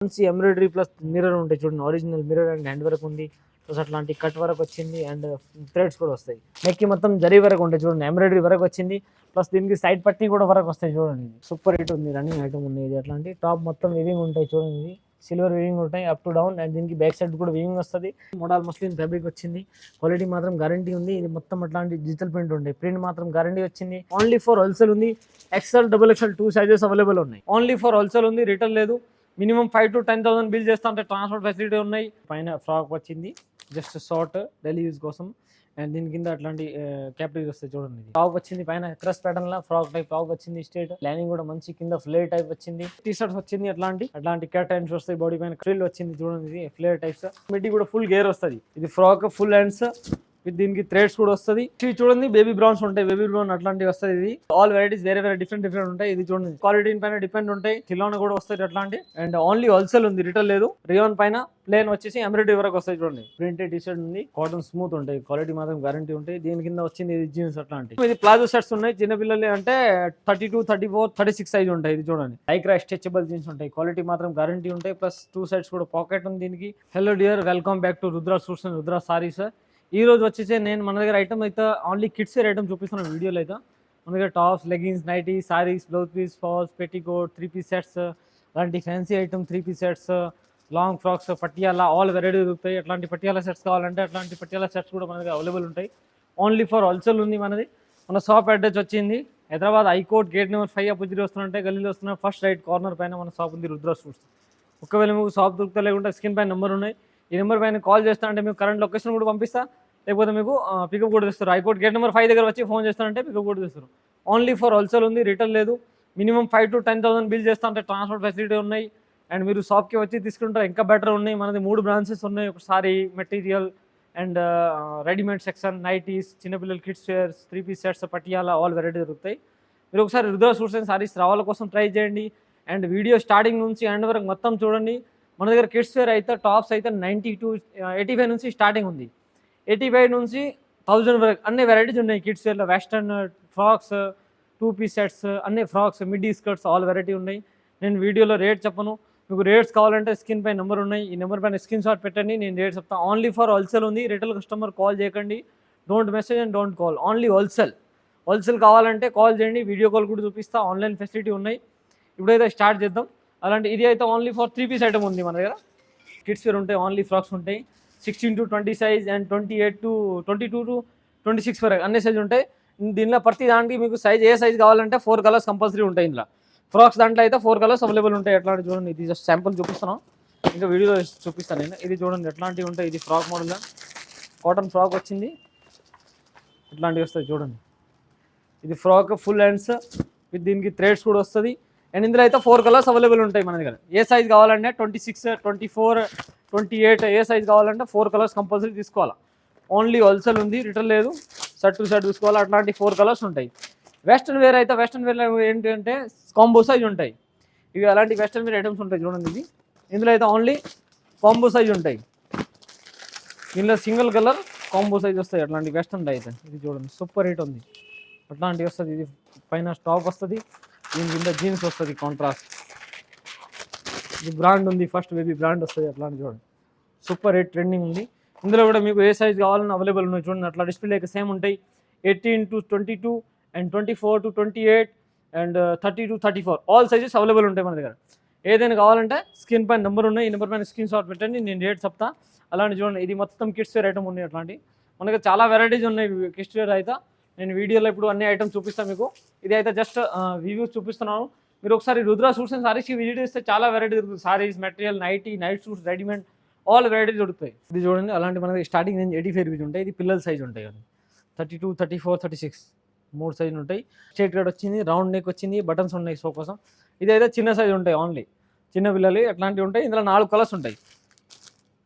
మంచి embroidery plus mirror ఉంటాయి చూడండి, original mirror and hand work ఉంది. ప్లస్ అట్లాంటి కట్ వర్క్ వచ్చింది అండ్ థ్రెడ్స్ కూడా వస్తాయి. నెక్కి మొత్తం జరీ వరకు ఉంటాయి చూడండి, ఎంబ్రాయిడరీ వరకు వచ్చింది. ప్లస్ దీనికి సైడ్ పట్టీ కూడా వరకు వస్తాయి చూడండి. సూపర్ హిట్ ఉంది, రన్నింగ్ ఐటమ్ ఉంది. ఇది అట్లాంటి టాప్ మొత్తం వివింగ్ ఉంటాయి చూడండి, ఇది సిల్వర్ వివింగ్ ఉంటాయి అప్ టు డౌన్. అండ్ దీనికి బ్యాక్ సైడ్ కూడా వివింగ్ వస్తుంది. మోడల్ మస్లిన్ ఫ్యాబ్రిక్ వచ్చింది, క్వాలిటీ మాత్రం గ్యారంటీ ఉంది. ఇది మొత్తం అట్లాంటి డిజిటల్ ప్రింట్ ఉంటాయి, ప్రింట్ మాత్రం గ్యారంటీ వచ్చింది. ఓన్లీ ఫర్ హోల్సేల్ ఉంది. XL double XL 2 sizes available ఉన్నాయి. ఓన్లీ ఫర్ హోల్సేల్ ఉంది, రిటైల్ లేదు. మినిమం 5 to 10,000 బిల్ చేస్తా అంటే ట్రాన్స్పోర్ట్ ఫెసిలిటీ ఉన్నాయి. పైన ఫ్రాక్ వచ్చింది జస్ట్ షార్ట్ డైలీ యూజ్ కోసం. అండ్ దీని కింద అట్లాంటి క్యాప్రీస్ వస్తాయి చూడండి. టాప్ వచ్చింది పైన క్రస్ ప్యాటర్న్ లా ఫ్రాక్ టైప్ టాప్ వచ్చింది. స్ట్రేట్ లైనింగ్ కూడా మంచి కింద ఫ్లేర్ టైప్ వచ్చింది. టీ షర్ట్స్ వచ్చింది అట్లాంటి క్యాట్ హ్యాండ్స్ వస్తాయి. బాడీ పైన ఫ్రిల్ వచ్చింది చూడండి, ఇది ఫ్లేర్ టైప్స్. మిడ్డీ కూడా ఫుల్ గేర్ వస్తుంది. ఇది ఫ్రాక్ ఫుల్ హ్యాండ్స్ విత్ దీనికి థ్రెడ్స్ కూడా వస్తుంది. ఇది చూడండి బేబీ బ్రౌన్స్ ఉంటాయి, బేబీ బ్రౌన్ అట్లాంటివి వస్తుంది. ఇది ఆల్ వెరైటీస్ వేరే డిఫరెంట్ ఉంటాయి. ఇది చూడండి క్వాలిటీ పైన డిపెండ్ ఉంటాయి. కిలోన కూడా వస్తాయి అట్లాంటి. అండ్ ఓన్లీ హోల్సేల్ ఉంది, రిటైల్ లేదు. రియోన్ పైన ప్లేన్ వచ్చేసి ఎంబ్రాయిడరీ వరకు వస్తాయి చూడండి. ప్రింటెడ్ టీ షర్ట్ ఉంది, కాటన్ స్మూత్ ఉంటాయి, క్వాలిటీ మాత్రం గ్యారంటీ ఉంటాయి. దీని కింద వచ్చింది ఇది జీన్స్ అట్లాంటి. ఇది ప్లాజో షర్ట్స్ ఉన్నాయి చిన్నపిల్లలు అంటే 32, 34, 36 సైజ్ ఉంటాయి. ఇది చూడండి లైక్రా స్ట్రెచబుల్ జీన్స్ ఉంటాయి, క్వాలిటీ మాత్రం గ్యారంటీ ఉంటాయి. ప్లస్ 2 సైడ్స్ కూడా పాకెట్ ఉంది దీనికి. Hello dear, welcome back to Rudra suits and Rudra saris. ఈ రోజు వచ్చేసి నేను మన దగ్గర ఐటమ్ అయితే ఓన్లీ కిడ్స్ వేర్ ఐటమ్ చూపిస్తున్నాను వీడియోలో. అయితే మన దగ్గర tops, leggings, nighty, saris, blouse piece, falls, petticoat, 3-piece sets, అలాంటి fancy item 3-piece sets, long frocks, Patiala all variety దొరుకుతాయి. అట్లాంటి పట్టియాలా సెట్స్ కావాలంటే అట్లాంటి పట్టియాలా సెట్స్ కూడా మన దగ్గర అవైలబుల్ ఉంటాయి. ఓన్లీ ఫర్ హోల్సేల్ ఉంది మనది. మన షాప్ అడ్రస్ వచ్చింది Hyderabad high court gate number 5 opposite వస్తుంటే గల్లీలో వస్తున్న ఫస్ట్ రైట్ కార్నర్ పైన మన షాప్ ఉంది, రుద్ర సూట్స్. ఒకవేళ మీకు షాప్ దొరుకుతా లేకుంటే స్క్రీన్ పైన నెంబర్ ఉన్నాయి, ఈ నెంబర్ పైన కాల్ చేస్తా అంటే మీకు కరెంట్ లొకేషన్ కూడా పంపిస్తా, లేకపోతే మీకు పికప్ కూడా తెస్తారు. హైకోర్ట్ గేట్ నెంబర్ 5 దగ్గర వచ్చి ఫోన్ చేస్తారంటే పికప్ కూడా తెస్తారు. ఓన్లీ ఫర్ హోల్సేల్ ఉంది, రిటైల్ లేదు. మినిమం 5 to 10,000 బిల్ చేస్తా అంటే ట్రాన్స్పోర్ట్ ఫెసిలిటీ ఉన్నాయి. అండ్ మీరు షాప్కి వచ్చి తీసుకుంటారు ఇంకా బెటర్ ఉన్నాయి. మనది 3 బ్రాంచెస్ ఉన్నాయి, ఒక sari, material and readymade section, nighties, చిన్నపిల్లలు kids wears, 3-piece sets, Patiala all variety దొరుకుతాయి. మీరు ఒకసారి రుద్ర సూట్స్ అండ్ సారీస్ రావాల కోసం ట్రై చేయండి. అండ్ వీడియో స్టార్టింగ్ నుంచి ఎండ్ వరకు మొత్తం చూడండి. మన దగ్గర కిడ్స్ వేర్ అయితే టాప్స్ అయితే 90 to 85 నుంచి స్టార్టింగ్ ఉంది. 85 నుంచి 1000 వరకు అన్ని వెరైటీస్ ఉన్నాయి కిడ్స్ వేర్లో. వెస్టర్న్ ఫ్రాక్స్, 2-piece సెట్స్, అన్ని frocks, middy skirts all variety ఉన్నాయి. నేను వీడియోలో రేట్ చెప్పను, మీకు రేట్స్ కావాలంటే స్క్రీన్ పై నెంబర్ ఉన్నాయి, ఈ నెంబర్ పైన స్క్రీన్ షాట్ పెట్టండి, నేను రేట్ చెప్తాను. ఓన్లీ ఫర్ హోల్సేల్ ఉంది, రిటైల్ కస్టమర్ కాల్ చేయకండి. Don't message and don't call, only wholesale. Wholesale కావాలంటే కాల్ చేయండి, వీడియో కాల్ కూడా చూపిస్తా, ఆన్లైన్ ఫెసిలిటీ ఉన్నాయి. ఇప్పుడైతే స్టార్ట్ చేద్దాం. అలాంటి ఇది అయితే ఓన్లీ ఫర్ 3-piece ఐటమ్ ఉంది మన దగ్గర. కిడ్స్ వేర్ ఉంటాయి, ఓన్లీ ఫ్రాక్స్ ఉంటాయి, 16 to 20 సైజ్ అండ్ 22 to 26 వరకు అన్ని సైజ్ ఉంటాయి. దీనిలో ప్రతి దానికి మీకు సైజ్ ఏ సైజ్ కావాలంటే 4 కలర్స్ కంపల్సరీ ఉంటాయి. ఇందులో ఫ్రాక్స్ దాంట్లో అయితే 4 కలర్స్ అవైలబుల్ ఉంటాయి. ఎట్లాంటి చూడండి, ఇది జస్ట్ శాంపుల్ చూపిస్తున్నాం, ఇంకా వీడియోలో చూపిస్తాను నేను. ఇది చూడండి ఎట్లాంటివి ఉంటాయి. ఇది ఫ్రాక్ మోడల్ కాటన్ ఫ్రాక్ వచ్చింది, ఇట్లాంటివి వస్తాయి చూడండి. ఇది ఫ్రాక్ ఫుల్ హ్యాండ్స్ విత్ దీనికి థ్రెడ్స్ కూడా వస్తుంది. అండ్ ఇందులో అయితే 4 కలర్స్ అవైలబుల్ ఉంటాయి మన దగ్గర. ఏ సైజ్ కావాలంటే 26, 24, 28 ఏ సైజ్ కావాలంటే 4 కలర్స్ కంపల్సరీ తీసుకోవాలా. ఓన్లీ హోల్సేల్ ఉంది, రిటైల్ లేదు. షర్ట్ టు షర్ట్ తీసుకోవాలా. అట్లాంటి 4 కలర్స్ ఉంటాయి. వెస్ట్రన్ వేర్ అయితే వెస్ట్రన్ వేర్లో ఏంటంటే కాంబో సైజ్ ఉంటాయి. ఇవి అలాంటి వెస్ట్రన్ వేర్ ఐటమ్స్ ఉంటాయి చూడండి. ఇది ఇందులో అయితే ఓన్లీ కాంబో సైజ్ ఉంటాయి. దీనిలో సింగిల్ కలర్ కాంబో సైజ్ వస్తాయి అట్లాంటి వెస్ట్రన్ అయితే. ఇది చూడండి సూపర్ హిట్ ఉంది, అట్లాంటివి వస్తుంది. ఇది పైన టాప్ వస్తుంది, దీని కింద జీన్స్ వస్తుంది కాంట్రాస్ట్. ఇది బ్రాండ్ ఉంది, ఫస్ట్ బేబీ బ్రాండ్ వస్తుంది అట్లాంటి చూడండి. సూపర్ హిట్ ట్రెండింగ్ ఉంది. ఇందులో కూడా మీకు ఏ సైజ్ కావాలని అవైలబుల్ ఉన్నాయి చూడండి. అట్లా డిస్ప్లే అయితే సేమ్ ఉంటాయి. 18 to 22 and 24 to 28 and 30 to 34 all sizes available ఉంటాయి మన దగ్గర. ఏదైనా కావాలంటే స్క్రీన్ పైన నెంబర్ ఉన్నాయి, ఈ నెంబర్ పైన స్క్రీన్ షాట్ పెట్టండి, నేను రేట్ చెప్తా. అలాంటి చూడండి, ఇది మొత్తం కిడ్స్ వేర్ ఐటమ్ ఉన్నాయి. అట్లాంటి మనకి చాలా వెరైటీస్ ఉన్నాయి కిడ్స్ వేర్ అయితే. నేను వీడియోలో ఇప్పుడు అన్ని ఐటమ్స్ చూపిస్తాను మీకు. ఇది అయితే జస్ట్ రివ్యూస్ చూపిస్తున్నాను. మీరు ఒకసారి రుద్ర సూట్స్ అండ్ సారీస్కి విజిట్ చేస్తే చాలా వెరైటీ దొరుకుతుంది. Saris, material, nighty, night suits, readymade all varieties దొరుకుతాయి. ఇది చూడండి అలాంటి మనకి స్టార్టింగ్ నుంచి 85 రూపీస్ ఉంటాయి. ఇది పిల్లల సైజ్ ఉంటాయి, అది 32, 34, 36 3 సైజులు ఉంటాయి. స్ట్రేట్ కట్ వచ్చింది, రౌండ్ నెక్ వచ్చింది, బటన్స్ ఉన్నాయి షో కోసం. ఇది అయితే చిన్న సైజు ఉంటాయి, ఓన్లీ చిన్న పిల్లలు అట్లాంటివి ఉంటాయి. ఇందులో 4 కలర్స్ ఉంటాయి.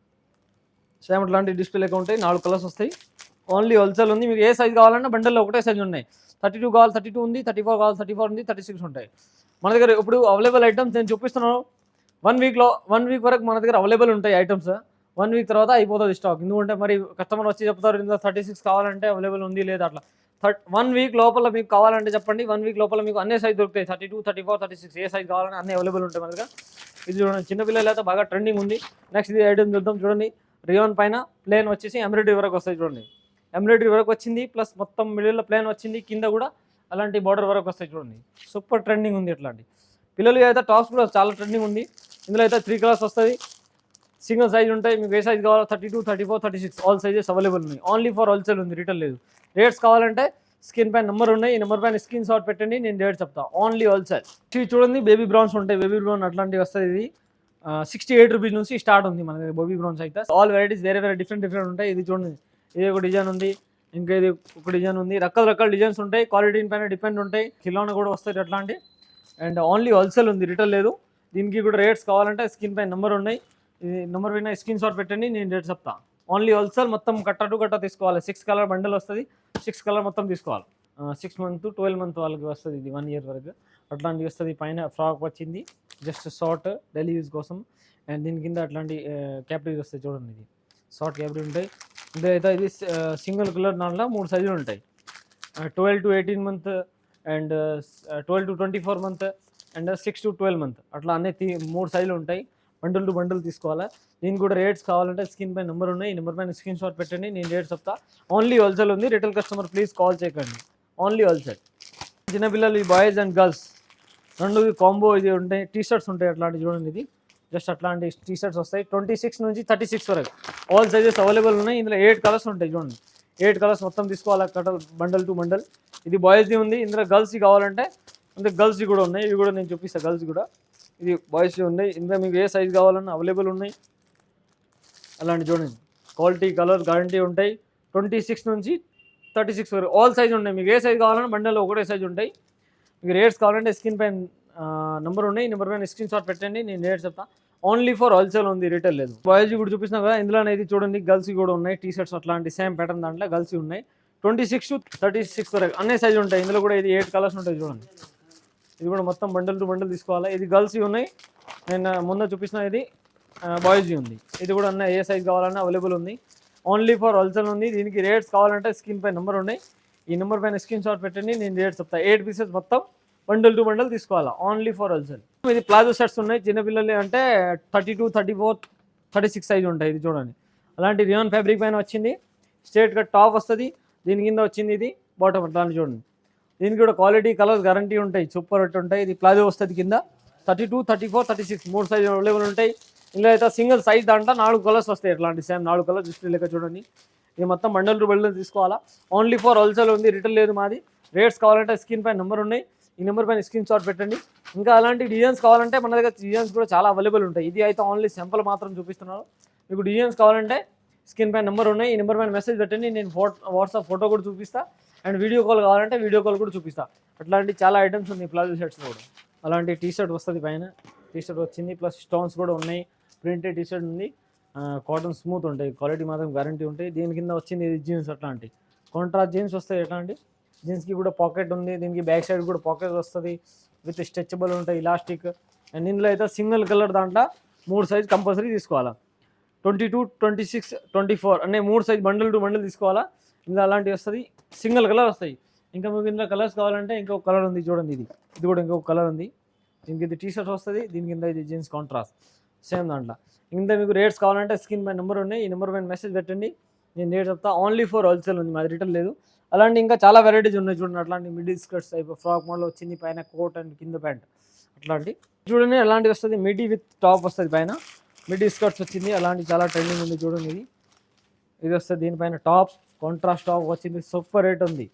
సేమ్ అట్లాంటి డిస్ప్లేగా ఉంటాయి, 4 కలర్స్ వస్తాయి. ఓన్లీ హోల్సేల్ ఉంది. మీకు ఏ సైజ్ కావాలన్నా బండల్లో ఒకటే సైజ్ ఉన్నాయి. 32 కావాలి 32 ఉంది, 34 కావాలి 34 ఉంది, 36 ఉంటాయి మన దగ్గర. ఇప్పుడు అవైలబుల్ ఐటమ్స్ నేను చూపిస్తున్నాను. 1 వీక్ వరకు మన దగ్గర అవైలబుల్ ఉంటాయి ఐటమ్స్. 1 వీక్ తర్వాత అయిపోతుంది స్టాక్. ఎందుకంటే మరి కస్టమర్ వచ్చి చెప్తారు ఇందులో 36 కావాలంటే అవైలబుల్ ఉంది లేదా అట్లా. 1 వీక్ లోపల మీకు కావాలంటే చెప్పండి. 1 వీక్ లోపల మీకు అన్ని సైజ్ దొరుకుతాయి. 32, 34, 36 ఏ సైజ్ కావాలంటే అన్ని అవైలబుల్ ఉంటాయి మన దగ్గర. ఇది చూడండి చిన్నపిల్లలు అయితే బాగా ట్రెండింగ్ ఉంది. నెక్స్ట్ ఇది ఐటమ్ చూద్దాం. చూడండి రియాన్ పైన ప్లేన్ వచ్చేసి ఎంబ్రాయిడరీ వరకు వస్తాయి. చూడండి ఎంబ్రాయిడరీ వరకు వచ్చింది, ప్లస్ మొత్తం మిడిల్లో ప్లేన్ వచ్చింది, కింద కూడా అలాంటి బార్డర్ వరకు వస్తాయి. చూడండి సూపర్ ట్రెండింగ్ ఉంది. ఇట్లాంటి పిల్లలు అయితే టాప్స్ కూడా చాలా ట్రెండింగ్ ఉంది. ఇందులో అయితే 3 కలర్స్ వస్తుంది. సింగిల్ సైజ్ ఉంటాయి. మీకు ఏ సైజ్ కావాలో 32, 34, 36 ఆల్ సైజెస్ అవైలబుల్ ఉన్నాయి. ఓన్లీ ఫర్ హోల్సేల్ ఉంది, రిటైల్ లేదు. రేట్స్ కావాలంటే స్క్రీన్ పైన నెంబర్ ఉన్నాయి, ఈ నెంబర్ పైన స్క్రీన్ షాట్ పెట్టండి, నేను రేట్ చెప్తాను. Only wholesale. ఇవి చూడండి బేబీ బ్రౌన్స్ ఉంటాయి. బేబీ బ్రౌన్ అట్లాంటివి వస్తుంది. ఇది 68 రూపీస్ నుంచి స్టార్ట్ ఉంది మన బేబీ బ్రౌన్స్ అయితే. ఆల్ వెరైటీస్ వేరే వేరే డిఫరెంట్ ఉంటాయి. ఇది చూడండి ఇది ఒక డిజైన్ ఉంది, ఇంకా ఇది ఒక డిజైన్ ఉంది. రకరకాల డిజైన్స్ ఉంటాయి. క్వాలిటీ పైన డిపెండ్ ఉంటాయి. కిలోన కూడా వస్తాయి అట్లాంటి. అండ్ ఓన్లీ హోల్సేల్ ఉంది, రిటైల్ లేదు. దీనికి కూడా రేట్స్ కావాలంటే స్క్రీన్ పైన నెంబర్ ఉన్నాయి, ఈ నెంబర్ పైన స్క్రీన్ షాట్ పెట్టండి, నేను రేట్ చెప్తాను. Only wholesale. మొత్తం కట్ట టు కట్ట తీసుకోవాలి. 6 కలర్ బండిల్ వస్తుంది. 6 కలర్ మొత్తం తీసుకోవాలి. 6 మంత్ 12 మంత్ వాళ్ళకి వస్తుంది. ఇది 1 ఇయర్ వరకు అట్లాంటివి వస్తుంది. పైన ఫ్రాక్ వచ్చింది జస్ట్ షార్ట్ డైలీ యూజ్ కోసం. అండ్ దీని కింద అట్లాంటి క్యాప్రీస్ వస్తాయి. చూడండి ఇది షార్ట్ క్యాప్రీ ఉంటాయి. ఇదైతే ఇది సింగిల్ కలర్ దాంట్లో 3 సైజులు ఉంటాయి. 12 to 18 month and 12 to 24 month and 6 to 12 month అట్లా అన్నీ 3 సైజులు ఉంటాయి. బండిల్ టు బండిల్ తీసుకోవాలా. దీనికి కూడా రేట్స్ కావాలంటే స్క్రీన్ పైన నెంబర్ ఉన్నాయి, ఈ నెంబర్ పైన స్క్రీన్ షాట్ పెట్టండి, నేను రేట్ చెప్తా. ఓన్లీ హోల్సేల్ ఉంది, రిటైల్ కస్టమర్ ప్లీజ్ కాల్ చేయకండి. Only wholesale. చిన్నపిల్లలు ఈ బాయ్స్ అండ్ గర్ల్స్ రెండు కాంబో ఇది ఉంటాయి. టీ-షర్ట్స్ ఉంటాయి అట్లాంటి. చూడండి ఇది జస్ట్ అట్లాంటి టీ-షర్ట్స్ వస్తాయి. 26 నుంచి 36 వరకు ఆల్ సైజెస్ అవైలబుల్ ఉన్నాయి. ఇందులో 8 కలర్స్ ఉంటాయి. చూడండి 8 కలర్స్ మొత్తం తీసుకోవాలి కటల్ బండల్ టు బండల్. ఇది బాయ్స్ది ఉంది. ఇందులో గర్ల్స్ది కావాలంటే అంటే గర్ల్స్ది కూడా ఉన్నాయి. ఇవి కూడా నేను చూపిస్తాను. గర్ల్స్ కూడా ఇది బాయ్స్ది ఉన్నాయి. ఇందులో మీకు ఏ సైజ్ కావాలన్నా అవైలబుల్ ఉన్నాయి. అలాంటి చూడండి క్వాలిటీ కలర్ గ్యారంటీ ఉంటాయి. 26 నుంచి 36 వరకు ఆల్ సైజ్ ఉన్నాయి. మీకు ఏ సైజ్ కావాలన్నా బండల్లో ఒకటే సైజ్ ఉంటాయి. మీకు రేట్స్ కావాలంటే స్క్రీన్ పైన నెంబర్ ఉన్నాయి, నెంబర్ పైన స్క్రీన్ షాట్ పెట్టండి, నేను రేట్ చెప్తాను. ఓన్లీ ఫర్ హోల్సేల్ ఉంది, రిటైల్ లేదు. బాయ్స్ కూడా చూపిస్తున్నా కదా, ఇందులో అనేది చూడండి గర్ల్స్ కూడా ఉన్నాయి. టీ-షర్ట్స్ అట్లాంటి సేమ్ ప్యాటర్న్ దాంట్లో గర్ల్స్ ఉన్నాయి. 26 to 36 వరకు అన్ని సైజు ఉంటాయి. ఇందులో కూడా ఇది 8 కలర్స్ ఉంటాయి. చూడండి ఇది కూడా మొత్తం బండల్ టు బండల్ తీసుకోవాలి. ఇది గర్ల్స్ ఉన్నాయి. నేను ముందు చూపించిన ఇది బాయ్స్ ఉంది. ఇది కూడా అన్న ఏ సైజ్ కావాలన్నా అవైలబుల్ ఉంది. ఓన్లీ ఫర్ హోల్సేల్ ఉంది. దీనికి రేట్స్ కావాలంటే స్క్రీన్ పై నెంబర్ ఉన్నాయి, ఈ నెంబర్ పైన స్క్రీన్ షాట్ పెట్టండి, నేను రేట్ చెప్తాను. 8 పీసెస్ మొత్తం బండల్ టు బండల్ తీసుకోవాలా. Only for wholesale. ఇది ప్లాజో షర్ట్స్ ఉన్నాయి. చిన్నపిల్లలు అంటే 32, 34, 36 సైజ్ ఉంటాయి. ఇది చూడండి అలాంటి రియాన్ ఫ్యాబ్రిక్ పైన వచ్చింది. స్ట్రేట్ కట్ టాప్ వస్తుంది. దీని కింద వచ్చింది ఇది బాటమ్. దాన్ని చూడండి దీనికి కూడా క్వాలిటీ కలర్స్ గ్యారంటీ ఉంటాయి. సూపర్ హిట్ ఉంటాయి. ఇది ప్లాజో వస్తుంది. కింద 32, 34, 36 3 సైజ్ అవైలబుల్ ఉంటాయి. ఇందులో అయితే సింగిల్ సైజ్ దాంట్లో 4 కలర్స్ వస్తాయి. ఎట్లాంటి సేమ్ 4 కలర్స్ డిస్ప్లే లెక్క చూడండి. ఇది మొత్తం బండల్ టు బండల్ తీసుకోవాలా. ఓన్లీ ఫర్ హోల్సేల్ ఉంది, రిటైల్ లేదు మాది. రేట్స్ కావాలంటే స్క్రీన్ పైన నెంబర్ ఉన్నాయి, ఈ నెంబర్ పైన స్క్రీన్ షాట్ పెట్టండి. ఇంకా అలాంటి డిజైన్స్ కావాలంటే మన దగ్గర డిజైన్స్ కూడా చాలా అవైలబుల్ ఉంటాయి. ఇది అయితే ఓన్లీ సింపుల్ మాత్రం చూపిస్తున్నాను. మీకు డిజైన్స్ కావాలంటే స్క్రీన్ పైన నెంబర్ ఉన్నాయి, ఈ నెంబర్ పైన మెసేజ్ పెట్టండి, నేను వాట్సాప్ ఫోటో కూడా చూపిస్తా. అండ్ వీడియో కాల్ కావాలంటే వీడియో కాల్ కూడా చూపిస్తా. అట్లాంటి చాలా ఐటమ్స్ ఉన్నాయి ప్లాజో షర్ట్స్ కూడా. అలాంటి టీ-షర్ట్ వస్తుంది. పైన టీ-షర్ట్ వచ్చింది, ప్లస్ స్టోన్స్ కూడా ఉన్నాయి. ప్రింటెడ్ టీ-షర్ట్ ఉంది. కాటన్ స్మూత్ ఉంటాయి, క్వాలిటీ మాత్రం గ్యారంటీ ఉంటాయి. దీని కింద వచ్చింది ఇది జీన్స్. అట్లాంటి కాంట్రాస్ట్ జీన్స్ వస్తాయి. ఎట్లాంటి జీన్స్కి కూడా పాకెట్ ఉంది. దీనికి బ్యాక్ సైడ్ కూడా పాకెట్ వస్తుంది విత్ స్ట్రెచబుల్ ఉంటాయి, ఇలాస్టిక్. అండ్ ఇందులో అయితే సింగిల్ కలర్ దాంట్లో 3 సైజ్ కంపల్సరీ తీసుకోవాలా. 22, 26, 24 అనే 3 సైజ్ బండిల్ టు బండిల్ తీసుకోవాలా. ఇందులో అలాంటివి వస్తుంది. సింగిల్ కలర్ వస్తాయి. ఇంకా మీకు ఇందులో కలర్స్ కావాలంటే ఇంకొక కలర్ ఉంది. చూడండి ఇది కూడా ఇంకొక కలర్ ఉంది. దీనికి ఇది టీ-షర్ట్ వస్తుంది. దీని కింద ఇది జీన్స్ కాంట్రాస్ట్ సేమ్ దాంట్లో. ఇంకా మీకు రేట్స్ కావాలంటే స్క్రీన్ పైన నెంబర్ ఉన్నాయి, ఈ నెంబర్ పైన మెసేజ్ పెట్టండి, నేను రేట్ చెప్తా. ఓన్లీ ఫర్ హోల్సేల్ ఉంది, మాది రిటైల్ లేదు. అలాంటి ఇంకా చాలా వెరైటీస్ ఉన్నాయి. చూడండి అట్లాంటి middy skirts type frock model వచ్చింది. పైన కోట్ అండ్ కింద ప్యాంట్ అట్లాంటి చూడండి. అలాంటివి వస్తుంది. మిడ్డీ విత్ టాప్ వస్తుంది. పైన మిడ్డీ స్కర్ట్స్ వచ్చింది. అలాంటి చాలా ట్రెండింగ్ ఉంది. చూడండి ఇది వస్తుంది. దీనిపైన టాప్ కాంట్రాస్ట్ టాప్ వచ్చింది. సూపర్ రేట్ ఉంది.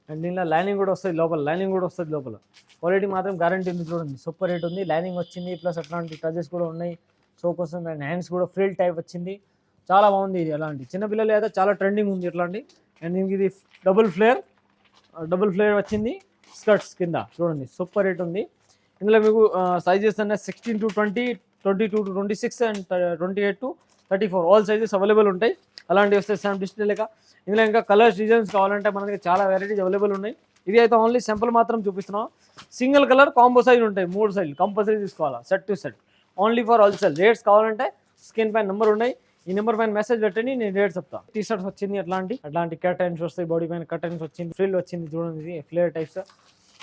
అండ్ దీనిలో లైనింగ్ కూడా వస్తుంది. లైనింగ్ కూడా వస్తుంది లోపల. క్వాలిటీ మాత్రం గ్యారంటీ ఉంది. చూడండి సూపర్ రేట్ ఉంది. లైనింగ్ వచ్చింది, ప్లస్ అట్లాంటి టచెస్ కూడా ఉన్నాయి. సో కోసం అండ్ హ్యాండ్స్ కూడా ఫ్రిల్ టైప్ వచ్చింది. చాలా బాగుంది. ఇది అలాంటి చిన్నపిల్లలు అయితే చాలా ట్రెండింగ్ ఉంది ఇట్లాంటి. అండ్ దీనికి ఇది డబుల్ ఫ్లేర్ వచ్చింది స్కర్ట్స్ కింద. చూడండి సూపర్ రేట్ ఉంది. ఇందులో మీకు సైజెస్ అనే 16 to 20, 22 to 26 and 28 to 34 all sizes available ఉంటాయి. అలాంటివి వస్తే సేమ్ డిస్ప్లే లెక్క. ఇందులో ఇంకా కలర్స్ డిజైన్స్ కావాలంటే మన దగ్గర చాలా వెరైటీస్ అవైలబుల్ ఉన్నాయి. ఇది అయితే ఓన్లీ సింపుల్ మాత్రం చూపిస్తున్నాం. సింగిల్ కలర్ కాంబో సైజ్ ఉంటాయి. 3 సైజులు కంపల్సరీ తీసుకోవాలా, set to set. Only for wholesale. Rates కావాలంటే స్క్రీన్ పైన నెంబర్ ఉన్నాయి, ఈ నెంబర్ పైన మెసేజ్ పెట్టండి, నేను రేట్ చెప్తాను. టీ-షర్ట్స్ వచ్చింది. అట్లాంటి కర్టైన్స్ వస్తాయి. బాడీ పైన కర్టైన్స్ వచ్చింది. ఫ్రిల్ వచ్చింది. చూడండి ఇది ఫ్లేర్ టైప్స్.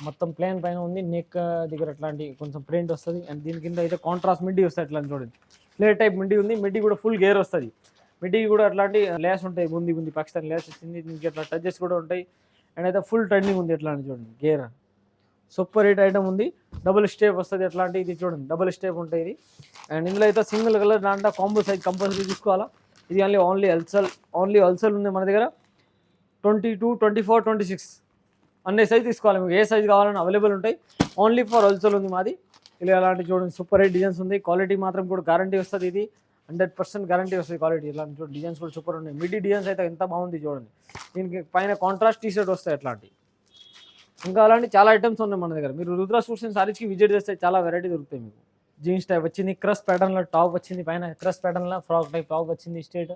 మొత్తం ప్లేన్ పైన ఉంది, నెక్ దగ్గర అట్లాంటి కొంచెం ప్రింట్ వస్తుంది. అండ్ దీని కింద అయితే కాంట్రాస్ట్ మిడ్డీ వస్తుంది. అట్లా చూడండి ఫ్లేర్ టైప్ మిడ్డీ ఉంది. మిడ్డీ కూడా ఫుల్ గేర్ వస్తుంది. మిడ్డీ కూడా అట్లాంటి లేస్ ఉంటాయి, బుంది పాకిస్తాన్ లేస్ వచ్చింది. దీనికి అట్లా టచెస్ కూడా ఉంటాయి. అండ్ అయితే ఫుల్ ట్రెండింగ్ ఉంది. ఎట్లా అని చూడండి గేర్ సూపర్ హిట్ ఐటమ్ ఉంది. డబుల్ స్టేప్ వస్తుంది. అట్లాంటి ఇది చూడండి డబుల్ స్టేప్ ఉంటాయి ఇది. అండ్ ఇందులో అయితే సింగిల్ కలర్ దాంట్లో కాంబో సైజ్ కంపల్సరీ తీసుకోవాలా. ఇది ఓన్లీ హోల్సేల్ ఉంది మన దగ్గర. 22, 24, 26 అన్ని సైజ్ తీసుకోవాలి. మీకు ఏ సైజ్ కావాలని అవైలబుల్ ఉంటాయి. ఓన్లీ ఫర్ హోల్సేల్ ఉంది మాది. ఇలా అలాంటి చూడండి సూపర్ హిట్ డిజైన్స్ ఉంది. క్వాలిటీ మాత్రం కూడా గ్యారంటీ వస్తుంది. ఇది 100% గ్యారంటీ వస్తుంది క్వాలిటీ. ఇలాంటి చూడండి డిజైన్స్ కూడా సూపర్ ఉన్నాయి. మిడ్డీ డిజైన్స్ అయితే ఎంత బాగుంది చూడండి. దీనికి పైన కాంట్రాస్ట్ టీ-షర్ట్ వస్తాయి అట్లాంటి. ఇంకా అలాంటి చాలా ఐటమ్స్ ఉన్నాయి మన దగ్గర. మీరు రుద్ర సూట్స్ అండ్ సారీస్కి విజిట్ చేస్తే చాలా వెరైటీ దొరుకుతాయి మీకు. జీన్స్ టైప్ వచ్చింది, క్రస్ ప్యాటర్న్లో టాప్ వచ్చింది, పైన క్రస్ ప్యాటర్న్లో ఫ్రాక్ టైప్ టాప్ వచ్చింది స్ట్రేట్.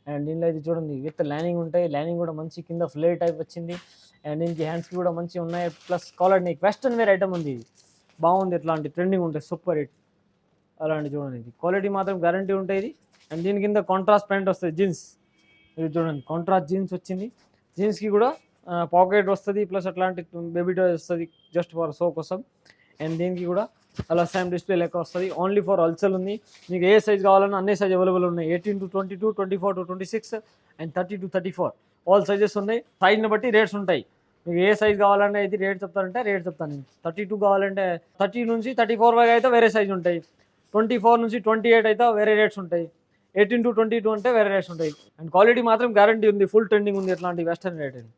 అండ్ దీనిలో ఇది చూడండి విత్ లైనింగ్ ఉంటాయి. లైనింగ్ కూడా మంచి కింద ఫ్లేర్ టైప్ వచ్చింది. అండ్ దీనికి హ్యాండ్స్కి కూడా మంచి ఉన్నాయి. Plus collar neck western wear item ఉంది. ఇది బాగుంది. ఇట్లాంటి ట్రెండింగ్ ఉంటాయి సూపర్ హిట్. అలాంటి చూడండి ఇది క్వాలిటీ మాత్రం గ్యారంటీ ఉంటాయి ఇది. అండ్ దీని కింద కాంట్రాస్ట్ ప్యాంట్ వస్తుంది జీన్స్. ఇది చూడండి కాంట్రాస్ట్ జీన్స్ వచ్చింది. జీన్స్కి కూడా పాకెట్ వస్తుంది. ప్లస్ అట్లాంటి బేబీ టాయ్ వస్తుంది జస్ట్ ఫర్ షో కోసం. అండ్ దీనికి కూడా అలా సేమ్ డిస్ప్లే లెక్క వస్తుంది. ఓన్లీ ఫర్ హోల్సేల్ ఉంది. మీకు ఏ సైజ్ కావాలన్నా అన్ని సైజ్ అవైలబుల్ ఉన్నాయి. 18 to 22, 24 to 26 and 30 to 34 all sizes ఉన్నాయి. సైజ్ని బట్టి రేట్స్ ఉంటాయి. మీకు ఏ సైజ్ కావాలంటే ఇది రేట్ చెప్తానంటే రేట్ చెప్తాను నేను. 32 కావాలంటే 30 నుంచి 34 వరకు అయితే వేరే సైజ్ ఉంటాయి. 24 నుంచి 28 అయితే వేరే రేట్స్ ఉంటాయి. 18 to 22 అంటే వేరే రేట్స్ ఉంటాయి. అండ్ క్వాలిటీ మాత్రం గ్యారంటీ ఉంది. ఫుల్ ట్రెండింగ్ ఉంది. ఎట్లాంటి వెస్టర్న్ రేట్ అని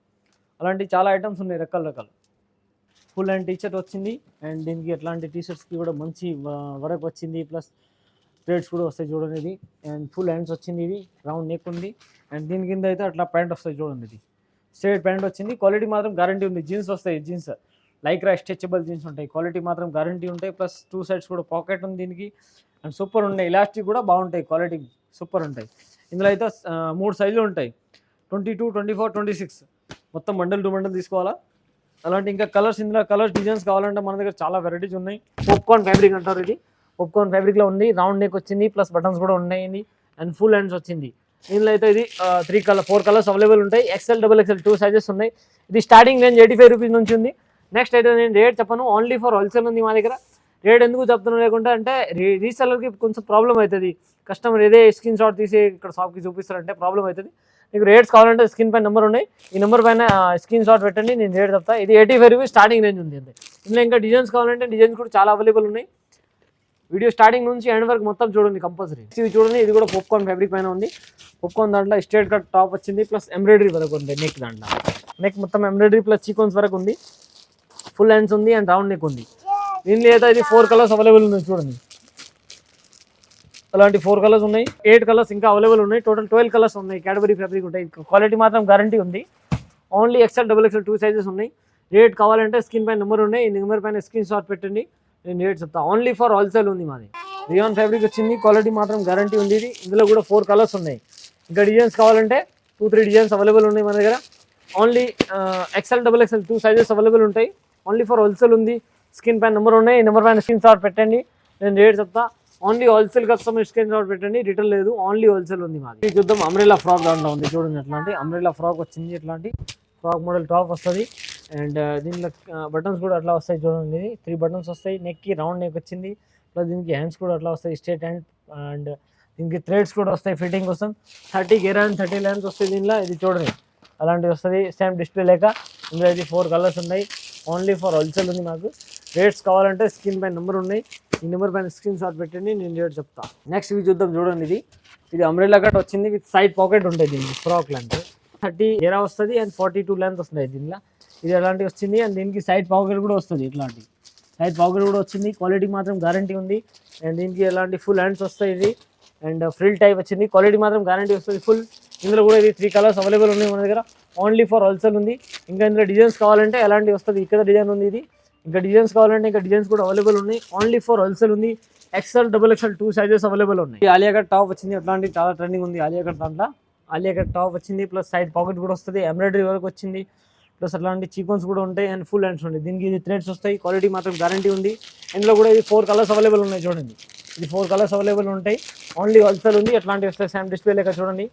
అలాంటి చాలా ఐటమ్స్ ఉన్నాయి రకాలు. ఫుల్ అండ్ టీషర్ట్ వచ్చింది. అండ్ దీనికి ఎట్లాంటి టీషర్ట్స్కి కూడా మంచి వర్క్ వచ్చింది. ప్లస్ థ్రెడ్స్ కూడా వస్తాయి చూడండి ఇది. అండ్ ఫుల్ హ్యాండ్స్ వచ్చింది. ఇది రౌండ్ నెక్ ఉంది. అండ్ దీని కింద అయితే అట్లా ప్యాంట్ వస్తాయి చూడండి. ఇది స్ట్రేట్ ప్యాంట్ వచ్చింది. క్వాలిటీ మాత్రం గ్యారంటీ ఉంది. జీన్స్ వస్తాయి. జీన్స్ లైక్రా స్ట్రెచబుల్ జీన్స్ ఉంటాయి. క్వాలిటీ మాత్రం గ్యారంటీ ఉంటాయి. ప్లస్ 2 సైడ్స్ కూడా పాకెట్ ఉంది దీనికి. అండ్ సూపర్ ఉన్నాయి. ఇలాస్టిక్ కూడా బాగుంటాయి. క్వాలిటీ సూపర్ ఉంటాయి. ఇందులో అయితే 3 సైజులు ఉంటాయి. 22, 24, 26 మొత్తం బండల్ టు బండల్ తీసుకోవాలా. అలాంటి ఇంకా కలర్స్ ఇందులో కలర్స్ డిజైన్స్ కావాలంటే మన దగ్గర చాలా వెరైటీస్ ఉన్నాయి. పాప్కార్న్ ఫ్యాబ్రిక్ అంటారు. ఇది పాప్కార్న్ ఫ్యాబ్రిక్లో ఉంది. రౌండ్ నెక్ వచ్చింది. ప్లస్ బటన్స్ కూడా ఉన్నాయి. అండ్ ఫుల్ హ్యాండ్స్ వచ్చింది. దీనిలో అయితే ఇది 4 కలర్స్ అవైలబుల్ ఉంటాయి. XL, XXL 2 సైజెస్ ఉన్నాయి. ఇది స్టార్టింగ్ రేంజ్ 85 రూపీస్ నుంచి ఉంది. నెక్స్ట్ అయితే నేను రేట్ చెప్పను. ఓన్లీ ఫర్ హోల్సేల్ ఉంది మా దగ్గర. రేట్ ఎందుకు చెప్తున్నా లేకుంటే అంటే రీసెల్లర్కి కొంచెం ప్రాబ్లం అవుతుంది. కస్టమర్ ఏదే స్క్రీన్ షాట్ తీసి ఇక్కడ షాప్కి చూపిస్తారంటే ప్రాబ్లం అవుతుంది. మీకు రేట్స్ కావాలంటే స్క్రీన్ పైన నెంబర్ ఉన్నాయి. ఈ నెంబర్ పైన స్క్రీన్ షాట్ పెట్టండి. నేను రేట్ చెప్తా. ఇది 85 రూపీస్ స్టార్టింగ్ రేంజ్ ఉంది అంతే. ఇందులో ఇంకా డిజైన్స్ కావాలంటే డిజైన్స్ కూడా చాలా అవైలబుల్ ఉన్నాయి. వీడియో స్టార్టింగ్ నుంచి ఎండ్ వరకు మొత్తం చూడండి కంపల్సరీ. ఇది చూడండి. ఇది కూడా పాప్కార్న్ ఫ్యాబ్రిక్ పైన ఉంది. పాప్కార్న్ దాంట్లో స్ట్రేట్ కట్ టాప్ వచ్చింది. ప్లస్ ఎంబ్రాయిడరీ వరకు ఉంది. నెక్ దాంట్లో నెక్ మొత్తం ఎంబ్రాయిడరీ ప్లస్ సీక్వెన్స్ వరకు ఉంది. ఫుల్ హ్యాండ్స్ ఉంది. అండ్ రౌండ్ నెక్ ఉంది. దీనిలో అయితే ఇది 4 కలర్స్ అవైలబుల్ ఉన్నాయి చూడండి. అలాంటి 4 కలర్స్ ఉన్నాయి. 8 కలర్స్ ఇంకా అవైలబుల్ ఉన్నాయి. టోటల్ 12 కలర్స్ ఉన్నాయి. క్యాడబరీ ఫ్యాబ్రిక్ ఉంటాయి. క్వాలిటీ మాత్రం గ్యారంటీ ఉంది. ఓన్లీ XL, XXL 2 సైజెస్ ఉన్నాయి. రేట్ కావాలంటే స్క్రీన్ పైన నెంబర్ ఉన్నాయి. ఈ నెంబర్ పైన స్క్రీన్ షాట్ పెట్టండి. నేను రేట్ చెప్తా. ఓన్లీ ఫర్ హోల్సేల్ ఉంది మాది. రియాన్ ఫ్యాబ్రిక్ వచ్చింది. క్వాలిటీ మాత్రం గ్యారంటీ ఉంది. ఇది ఇందులో కూడా 4 కలర్స్ ఉన్నాయి. ఇంకా డిజైన్స్ కావాలంటే 2-3 డిజైన్స్ అవైలబుల్ ఉన్నాయి మన దగ్గర. Only XL, XXL 2 sizes available ఉంటాయి. ఓన్లీ ఫర్ హోల్సేల్ ఉంది. స్క్రీన్ పైన నెంబర్ ఉన్నాయి. ఈ నెంబర్ పైన స్క్రీన్ షాట్ పెట్టండి. నేను రేట్ చెప్తా. Only wholesale customer screen shot పెట్టండి. రిటర్న్ లేదు. ఓన్లీ హోల్సేల్ ఉంది మాది. చూద్దాం. అంబ్రెల్లా ఫ్రాక్ దాంట్లో ఉంది చూడండి. ఎట్లాంటి అంబ్రెల్లా ఫ్రాక్ వచ్చింది. ఎట్లాంటి ఫ్రాక్ మోడల్ టాప్ వస్తుంది. అండ్ దీనిలో బటన్స్ కూడా అట్లా వస్తాయి చూడండి. 3 బటన్స్ వస్తాయి. నెక్కి రౌండ్ నెక్ వచ్చింది. ప్లస్ దీనికి హ్యాండ్స్ కూడా అట్లా వస్తాయి స్ట్రేట్ హ్యాండ్. అండ్ దీనికి థ్రెడ్స్ కూడా వస్తాయి ఫిట్టింగ్ కోసం. 30 గేర్ అండ్ 30 లెన్స్ వస్తాయి దీనిలో. ఇది చూడండి అలాంటివి వస్తుంది. సేమ్ డిస్ప్లే లేక. ఇందులో ఇది 4 కలర్స్ ఉన్నాయి. ఓన్లీ ఫర్ హోల్సేల్ ఉంది మాకు. రేట్స్ కావాలంటే స్క్రీన్ పైన నెంబర్ ఉన్నాయి. ఈ నెంబర్ పైన స్క్రీన్ షాట్ పెట్టండి. నేను రేట్ చెప్తా. నెక్స్ట్ ఇవి చూద్దాం చూడండి. ఇది అంబ్రెల్లా కట్ వచ్చింది. విత్ సైడ్ పాకెట్ ఉంటుంది దీనికి. ఫ్రాక్ లెంత్ 30 గేరా వస్తుంది. అండ్ 42 లెంత్ వస్తుంది దీనిలో. ఇది ఎలాంటివి వచ్చింది. అండ్ దీనికి సైడ్ పాకెట్ కూడా వస్తుంది. ఇట్లాంటి సైడ్ పాకెట్ కూడా వచ్చింది. క్వాలిటీ మాత్రం గ్యారంటీ ఉంది. అండ్ దీనికి ఎలాంటి ఫుల్ హ్యాండ్స్ వస్తాయి. ఇది అండ్ ఫ్రిల్ టైప్ వచ్చింది. క్వాలిటీ మాత్రం గ్యారంటీ వస్తుంది ఫుల్. ఇందులో కూడా ఇది 3 కలర్స్ అవైలబుల్ ఉన్నాయి మన దగ్గర. ఓన్లీ ఫర్ హోల్సేల్ ఉంది. ఇంకా ఇందులో డిజైన్స్ కావాలంటే ఎలాంటి వస్తుంది. ఇక్కడ డిజైన్ ఉంది. ఇది ఇంకా డిజైన్స్ కావాలంటే ఇంకా డిజైన్స్ కూడా అవైలబుల్ ఉన్నాయి. ఓన్లీ ఫర్ హోల్సేల్ ఉంది. XL, XXL 2 సైజెస్ అవైలబుల్ ఉన్నాయి. ఆలియా కట్ టాప్ వచ్చింది. అట్లాంటి చాలా ట్రెండింగ్ ఉంది ఆలియా కట్ దాంట్లో. ఆలియా కట్ టాప్ వచ్చింది. ప్లస్ సైడ్ పాకెట్ కూడా వస్తుంది. ఎంబ్రాయిడరీ వరకు వచ్చింది. ప్లస్ అట్లాంటి చీకోన్స్ కూడా ఉంటాయి. అండ్ ఫుల్ హ్యాండ్స్ ఉంటాయి. దీనికి ఇది థ్రెడ్స్ వస్తాయి. క్వాలిటీ మాత్రం గ్యారంటీ ఉంది. ఇందులో కూడా ఇది 4 కలర్స్ అవైలబుల్ ఉన్నాయి చూడండి. ఇది 4 కలర్స్ అవైలబుల్ ఉంటాయి. ఓన్లీ హోల్సేల్ ఉంది. అట్లాంటివి వస్తాయి. సేమ్ డిస్ప్లే లెక్క చూడండి.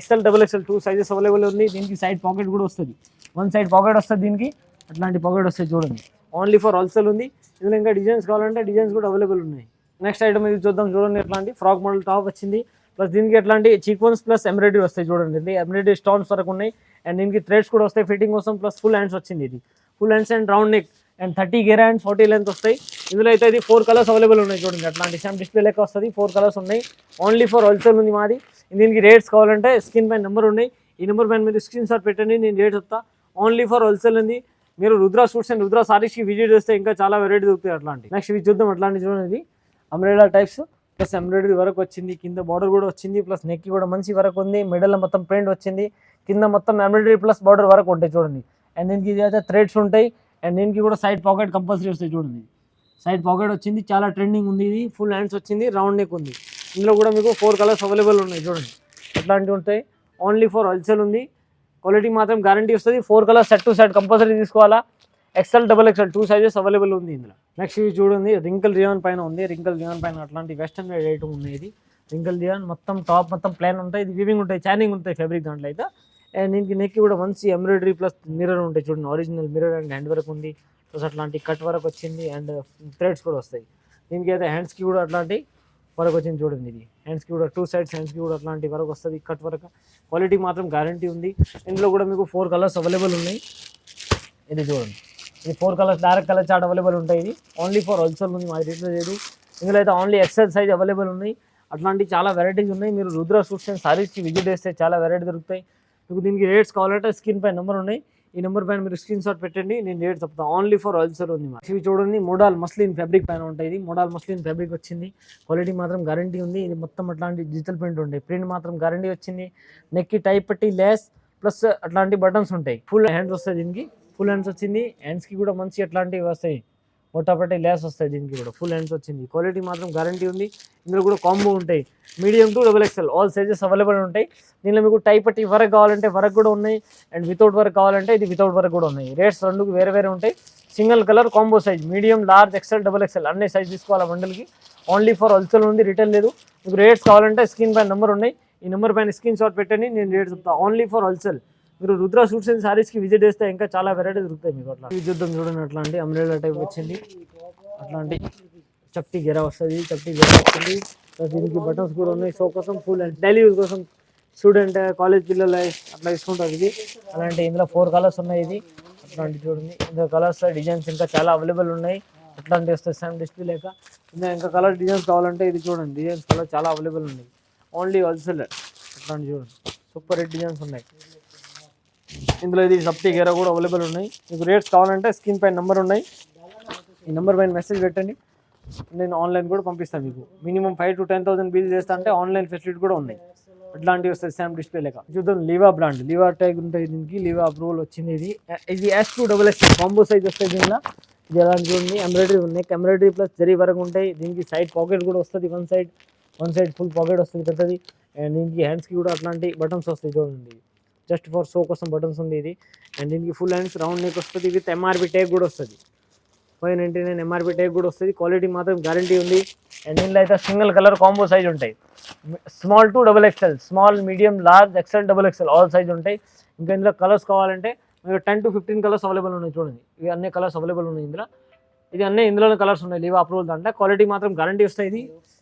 XL, XXL 2 సైజెస్ అవైలబుల్ ఉంది. దీనికి సైడ్ పాకెట్ కూడా వస్తుంది. 1 సైడ్ పాకెట్ వస్తుంది దీనికి. అట్లాంటి పాకెట్ వస్తాయి చూడండి. ఓన్లీ ఫర్ హోల్సేల్ ఉంది. ఇందులో ఇంకా డిజైన్స్ కావాలంటే డిజైన్స్ కూడా అవైలబుల్ ఉన్నాయి. నెక్స్ట్ ఐటమ్ ఇది చూద్దాం. చూడండి ఎట్లాంటి ఫ్రాక్ మోడల్ టాప్ వచ్చింది. ప్లస్ దీనికి ఎట్లాంటి చీక్వన్స్ ప్లస్ ఎంబ్రాయిడరీ వస్తాయి. చూడండి ఇది ఎంబ్రాయిడరీ స్టోన్స్ వరకు ఉన్నాయి అండ్ దీనికి థ్రెడ్స్ కూడా వస్తాయి ఫిట్టింగ్ కోసం. ప్లస్ ఫుల్ హ్యాండ్స్ వచ్చింది. ఇది full hands and round neck and 30 గేరా అండ్ 40 లెంత్ వస్తాయి. ఇందులో అయితే ఇది 4 కలర్స్ అవైలబుల్ ఉన్నాయి. చూడండి అట్లాంటి సేమ్ డిస్ప్లే లెక్క వస్తుంది. 4 కలర్స్ ఉన్నాయి. ఓన్లీ ఫర్ హోల్సేల్ ఉంది మాది. దీనికి రేట్స్ కావాలంటే స్క్రీన్ పైన నెంబర్ ఉన్నాయి. ఈ నెంబర్ పైన మీరు స్క్రీన్ షాట్ పెట్టండి, నేను రేట్ చెప్తా. ఓన్లీ ఫర్ హోల్సేల్ ఉంది. మీరు రుద్రా సూట్స్ అండ్ రుద్రా సారీస్కి విజిట్ చేస్తే ఇంకా చాలా వెరైటీ దొరుకుతాయి అట్లాంటి. నెక్స్ట్ ఇవి చూద్దాం. అట్లాంటి చూడండి ఇది umbrella types plus embroidery work వచ్చింది. కింద బార్డర్ కూడా వచ్చింది. ప్లస్ నెక్ కూడా మంచి వర్క్ ఉంది. మిడిల్లో మొత్తం ప్రింట్ వచ్చింది. కింద మొత్తం ఎంబ్రాయిడరీ ప్లస్ బార్డర్ వర్క్ ఉంటాయి చూడండి. అండ్ దీనికి ఇది అయితే థ్రెడ్స్ ఉంటాయి అండ్ దీనికి కూడా సైడ్ పాకెట్ కంపల్సరీ వస్తాయి. చూడండి సైడ్ పాకెట్ వచ్చింది. చాలా ట్రెండింగ్ ఉంది. ఇది ఫుల్ హ్యాండ్స్ వచ్చింది. రౌండ్ నెక్ ఉంది. ఇందులో కూడా మీకు 4 కలర్స్ అవైలబుల్ ఉన్నాయి. చూడండి అట్లాంటివి ఉంటాయి. ఓన్లీ ఫర్ హోల్సేల్ ఉంది. క్వాలిటీ మాత్రం గ్యారంటీ వస్తుంది. 4 colours set to set compulsory తీసుకోవాలా. XL, XXL 2 సైజెస్ అవైలబుల్ ఉంది ఇందులో. నెక్స్ట్ ఇవి చూడండి రింకల్ రియాన్ పైన ఉంది. రింకల్ రియాన్ పైన అట్లాంటి వెస్టర్న్ వేర్ ఐటమ్ ఉంది. ఇది రింకల్ రియాన్ మొత్తం టాప్ మొత్తం ప్లాన్ ఉంటాయి. ఇది వివింగ్ ఉంటాయి, చానింగ్ ఉంటాయి ఫ్యాబ్రిక్ దాంట్లో అయితే. అండ్ దీనికి నెక్ కూడా మంచి ఎంబ్రాయిడరీ ప్లస్ మిర్రర్ ఉంటాయి. చూడండి original mirror and hand work ఉంది. ప్లస్ అట్లాంటి కట్ వర్క్ వచ్చింది అండ్ థ్రెడ్స్ కూడా వస్తాయి. దీనికి అయితే హ్యాండ్స్కి కూడా అట్లాంటి వర్క్ వచ్చింది. చూడండి ఇది హ్యాండ్స్కి కూడా 2 సైడ్స్ హ్యాండ్స్కి కూడా అట్లాంటి వర్క్ వస్తుంది. కట్ వర్క్ క్వాలిటీ మాత్రం గ్యారంటీ ఉంది. ఇందులో కూడా మీకు 4 కలర్స్ అవైలబుల్ ఉన్నాయి. ఇది చూడండి ఇది 4 colours direct colour chart available ఉంటాయి. ఇది ఓన్లీ ఫర్ హోల్సేల్ ఉంది. మా రేట్లో లేదు. ఇందులో అయితే ఓన్లీ XL సైజ్ అవైలబుల్ ఉన్నాయి. అట్లాంటి చాలా వెరైటీస్ ఉన్నాయి. మీరు రుద్రా సూట్స్ అండ్ సారీస్కి విజిట్ చేస్తే చాలా వెరైటీ దొరుకుతాయి. మీకు దీనికి రేట్స్ కావాలంటే స్క్రీన్ పైన నెంబర్ ఉన్నాయి. ఈ నెంబర్ పైన మీరు స్క్రీన్ షాట్ పెట్టండి, నేను రేట్ చెప్తాను. ఓన్లీ ఫర్ హోల్సేల్ ఉంది. ఇవి చూడండి మోడల్ మస్లిన్ ఫ్యాబ్రిక్ పైన ఉంటాయి. ఇది మోడల్ మస్లిన్ ఫ్యాబ్రిక్ వచ్చింది. క్వాలిటీ మాత్రం గ్యారంటీ ఉంది. ఇది మొత్తం అట్లాంటి డిజిటల్ ప్రింట్ ఉంటాయి. ప్రింట్ మాత్రం గ్యారంటీ వచ్చింది. నెక్కి టైప్ పెట్టి లేస్ ప్లస్ అట్లాంటి బటన్స్ ఉంటాయి. ఫుల్ హ్యాండ్స్ వస్తాయి. దీనికి ఫుల్ హ్యాండ్స్ వచ్చింది. హ్యాండ్స్కి కూడా మంచి అట్లాంటివి వస్తాయి. మొట్టపట్టి లేస్ వస్తాయి. దీనికి కూడా ఫుల్ హ్యాండ్స్ వచ్చింది. క్వాలిటీ మాత్రం గ్యారంటీ ఉంది. ఇందులో కూడా కాంబో ఉంటాయి. Medium to XXL all sizes available ఉంటాయి. దీనిలో మీకు టైప్ పట్టి వర్క్ కావాలంటే వర్క్ కూడా ఉన్నాయి అండ్ వితౌట్ వర్క్ కావాలంటే ఇది వితౌట్ వర్క్ కూడా ఉన్నాయి. రేట్స్ రెండుకి వేరే వేరే ఉంటాయి. Single colour combo size medium, large, XL, XXL అన్ని సైజ్ తీసుకోవాలి బండిల్కి. ఓన్లీ ఫర్ హోల్సేల్ ఉంది, రిటైల్ లేదు. మీకు రేట్స్ కావాలంటే స్క్రీన్ పైన నెంబర్ ఉన్నాయి. ఈ నెంబర్ పైన స్క్రీన్ షాట్ పెట్టండి, నేను రేట్ చెప్తాను. Only for wholesale. మీరు రుద్రా సూట్స్ అండ్ సారీస్కి విజిట్ చేస్తే ఇంకా చాలా వెరైటీ దొరుకుతాయి మీకు. అట్లా ఇది చూద్దాం. చూడండి అట్లాంటి అంబ్రెలా టైప్ వచ్చింది. అట్లాంటి చప్టీ గెరా వస్తుంది. చప్టీ గెరా వస్తుంది. దీనికి బటన్స్ కూడా ఉన్నాయి. షో కోసం ఫుల్ అండ్ డైలీ యూజ్ కోసం స్టూడెంట్ కాలేజ్ పిల్లలు అట్లా తీసుకుంటారు. ఇది అలాంటి ఇందులో 4 కలర్స్ ఉన్నాయి. ఇది అట్లాంటి చూడండి. ఇందులో కలర్స్ డిజైన్స్ ఇంకా చాలా అవైలబుల్ ఉన్నాయి. అట్లాంటివి వస్తాయి సేమ్ డిస్ప్లే లేక. ఇంకా కలర్ డిజైన్స్ కావాలంటే ఇది చూడండి. డిజైన్స్ కలర్ చాలా అవైలబుల్ ఉన్నాయి. Only wholesale. అట్లాంటి చూడండి సూపర్ హిట్ డిజైన్స్ ఉన్నాయి. ఇందులో ఇది చప్టీ గెరా కూడా అవైలబుల్ ఉన్నాయి. మీకు రేట్స్ కావాలంటే స్క్రీన్ పైన నెంబర్ ఉన్నాయి. ఈ నెంబర్ పైన మెసేజ్ పెట్టండి, నేను ఆన్లైన్ కూడా పంపిస్తాను. మీకు మినిమం 5,000 to 10,000 బిల్ చేస్తా అంటే ఆన్లైన్ ఫెసిలిటీ కూడా ఉన్నాయి. అట్లాంటివి వస్తాయి సేమ్ డిస్ప్లే లేక. చూద్దాం లివా బ్రాండ్. లివా ట్యాగ్ ఉంటుంది. దీనికి లివా అప్రూవల్ వచ్చింది. ఇది S2 XXL కాంబో సైజ్ వస్తుంది. దీనిలో ఇది ఎలా చూడండి ఎంబ్రాయిడరీ ఉన్నాయి. ఎంబ్రాయిడరీ ప్లస్ జరీ వరకు ఉంటాయి. దీనికి సైడ్ పాకెట్ కూడా వస్తుంది. వన్ సైడ్ ఫుల్ పాకెట్ వస్తుంది పెద్దది. అండ్ దీనికి హ్యాండ్స్కి కూడా అట్లాంటి బటన్స్ వస్తాయి. చూడండి జస్ట్ ఫర్ షో కోసం బటన్స్ ఉంది ఇది. అండ్ దీనికి ఫుల్ హ్యాండ్స్ రౌండ్ నెక్ వస్తుంది. విత్ MRP ట్యాగ్ కూడా వస్తుంది. 599 MRP ట్యాగ్ కూడా వస్తుంది. క్వాలిటీ మాత్రం గ్యారంటీ ఉంది. అండ్ దీనిలో అయితే సింగిల్ కలర్ కాంబో సైజ్ ఉంటాయి. Small to XXL, small, medium, large, XL, XXL all size ఉంటాయి. ఇంకా ఇందులో కలర్స్ కావాలంటే మీకు 10 to 15 కలర్స్ అవైలబుల్ ఉన్నాయి. చూడండి ఇవి అన్ని కలర్స్ అవైలబుల్ ఉన్నాయి ఇందులో. ఇది అన్నీ ఇందులోనే కలర్స్ ఉన్నాయి. లివా అప్రూవల్ అంటే క్వాలిటీ మాత్రం గ్యారంటీ వస్తాయి. ఇది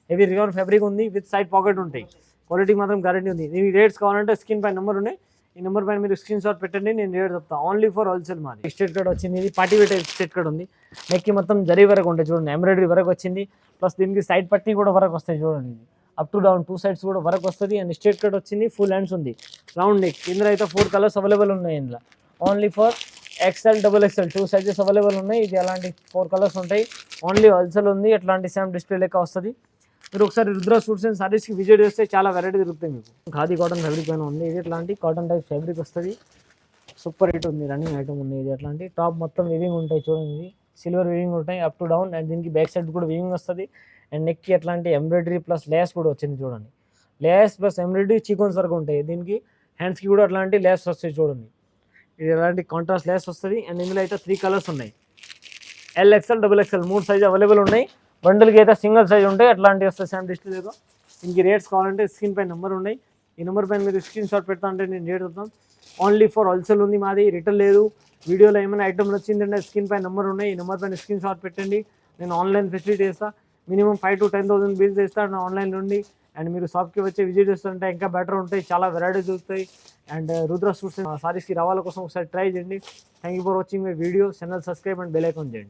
హెవీ రియాన్ ఫ్యాబ్రిక్ ఉంది. విత్ సైడ్ పాకెట్ ఉంటాయి. క్వాలిటీ మాత్రం గ్యారంటీ ఉంది. దీనికి రేట్స్ కావాలంటే స్క్రీన్ పైన నెంబర్ ఉన్నాయి. ఈ నెంబర్ పైన మీరు స్క్రీన్ షాట్ పెట్టండి, నేను రేట్ చెప్తాను. ఓన్లీ ఫర్ హోల్సేల్ మాది. స్ట్రేట్ కట్ వచ్చింది. ఇది పార్టీ వేర్ స్ట్రేట్ కట్ ఉంది. నెక్కి మొత్తం జరీ వరకు ఉంటాయి. చూడండి ఎంబ్రాయిడరీ వరకు వచ్చింది. ప్లస్ దీనికి సైడ్ పట్టి కూడా వరకు వస్తాయి. చూడండి అప్ టు డౌన్ 2 సైడ్స్ కూడా వరకు వస్తుంది. అండ్ స్ట్రేట్ కట్ వచ్చింది. ఫుల్ హ్యాండ్స్ ఉంది. Round neck. ఇందులో అయితే 4 కలర్స్ అవైలబుల్ ఉన్నాయి. ఇందులో only for XL, XXL 2 sizes available ఉన్నాయి. ఇది అలాంటి 4 కలర్స్ ఉంటాయి. ఓన్లీ హోల్సేల్ ఉంది. అట్లాంటి సేమ్ డిస్ప్లే లెక్క వస్తుంది. మీరు ఒకసారి రుద్రా సూట్స్ అండ్ సారీస్కి విజిట్ చేస్తే చాలా వెరైటీ దొరుకుతాయి మీకు. ఖాదీ కాటన్ ఫ్యాబ్రిక్ పైన ఉంది. ఇది ఇట్లాంటి కాటన్ టైప్ ఫ్యాబ్రిక్ వస్తుంది. సూపర్ హిట్ ఉంది. రన్నింగ్ ఐటమ్ ఉంది. ఇది అట్లాంటి టాప్ మొత్తం వివింగ్ ఉంటాయి. చూడండి ఇది సిల్వర్ వివింగ్ ఉంటాయి అప్ టు డౌన్. అండ్ దీనికి బ్యాక్ సైడ్ కూడా వివింగ్ వస్తుంది. అండ్ నెక్కి అట్లాంటి ఎంబ్రాయిడరీ ప్లస్ లేస్ కూడా వచ్చింది. చూడండి లేస్ ప్లస్ ఎంబ్రాయిడరీ చీకోన్స్ వరకు ఉంటాయి. దీనికి హ్యాండ్స్కి కూడా అట్లాంటి లేస్ వస్తాయి. చూడండి ఇది ఎలాంటి కాంట్రాస్ట్ లేస్ వస్తుంది. అండ్ ఇందులో అయితే 3 కలర్స్ ఉన్నాయి. L, XL, XXL 3 size available ఉన్నాయి. బండిల్కి అయితే సింగిల్ సైజ్ ఉంటాయి. అట్లాంటివి వస్తాయి సేమ్ డిస్ప్లే లేదు. ఇంక రేట్స్ కావాలంటే స్క్రీన్ పైన నెంబర్ ఉన్నాయి. ఈ నెంబర్ పైన మీరు స్క్రీన్ షాట్ పెడతా అంటే నేను రేట్ చెప్తాను. ఓన్లీ ఫర్ హోల్సేల్ ఉంది మాది, రిటైల్ లేదు. వీడియోలో ఏమైనా ఐటమ్ వచ్చిందంటే స్క్రీన్ పై నెంబర్ ఉన్నాయి, ఈ నెంబర్ పైన స్క్రీన్ షాట్ పెట్టండి. నేను ఆన్లైన్ ఫెసిలిటీ చేస్తాను. మినిమం 5,000 to 10,000 బిల్స్ చేస్తాను ఆన్లైన్ నుండి. అండ్ మీరు షాప్కి వచ్చి విజిట్ చేస్తుంటే ఇంకా బెటర్ ఉంటాయి, చాలా వెరైటీస్ దొరుకుతాయి. అండ్ రుద్ర సూట్స్ సారీస్కి రావాల కోసం ఒకసారి ట్రై చేయండి. Thank you for watching my video. Channel subscribe and bell icon చేయండి.